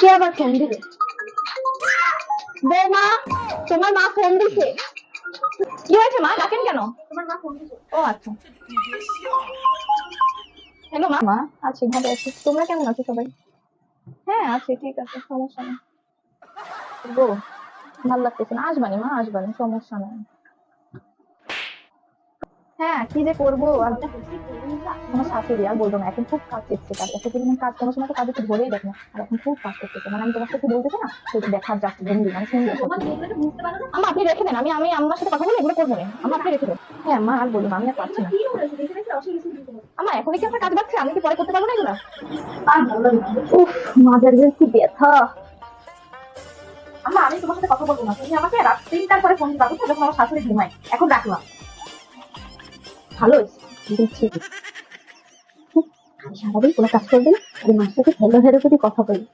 কে আবার ফোন দিবে? বৌমা, তোমার মা ফোন দিছে। কি হয়েছে মা, ডাকেন কেন? তোমার মা ফোন দিছে। ও আচ্ছা। হ্যালো মা। মা আছি, ভালো আছি। তোমরা কেমন আছো সবাই? হ্যাঁ আছি, ঠিক আছে, সমস্যা নেই। গো, ভালো লাগতেছে না। আসবানি মা, আসবানি, সমস্যা নেই। হ্যাঁ, কি যে করবো আর। আমার শাশুড়ি আর বলবো না, এখন খুব কাজ করছে, কাজ এত পরিমাণ কাজ, কোনো সময় তো কাজে একটু ধরেই দেখো না। আর এখন খুব কাজ করতেছে, মানে আমি তোমার সাথে বলতেছি না, তো একটু দেখার যাচ্ছে বন্ধু, মানে শুনবো। আম্মা আপনি রেখে দেন, আমি আমি আমার সাথে কথা বলে এগুলো করবো না। আম্মা আপনি রেখে দেন। হ্যাঁ মা, আর বলবো না, আমি আর পারছি না। আম্মা এখনই কি আপনার কাজ বাড়ছে? আমি কি পরে করতে পারবো না এগুলা? আর ভালো লাগে না। উফ, মাজার যে কি ব্যথা। আম্মা আমি তোমার সাথে কথা বলবো না, তুমি আমাকে রাত 3টার পরে ফোন দিবা, বুঝছো, যখন আমার শাশুড়ি ঘুমায়। এখন রাখলাম। ভালো হয়েছে, দিচ্ছি। সারাদিন কোনো কাজ করবে না, আর মার সাথে হেলো হেলো করে কথা বলি।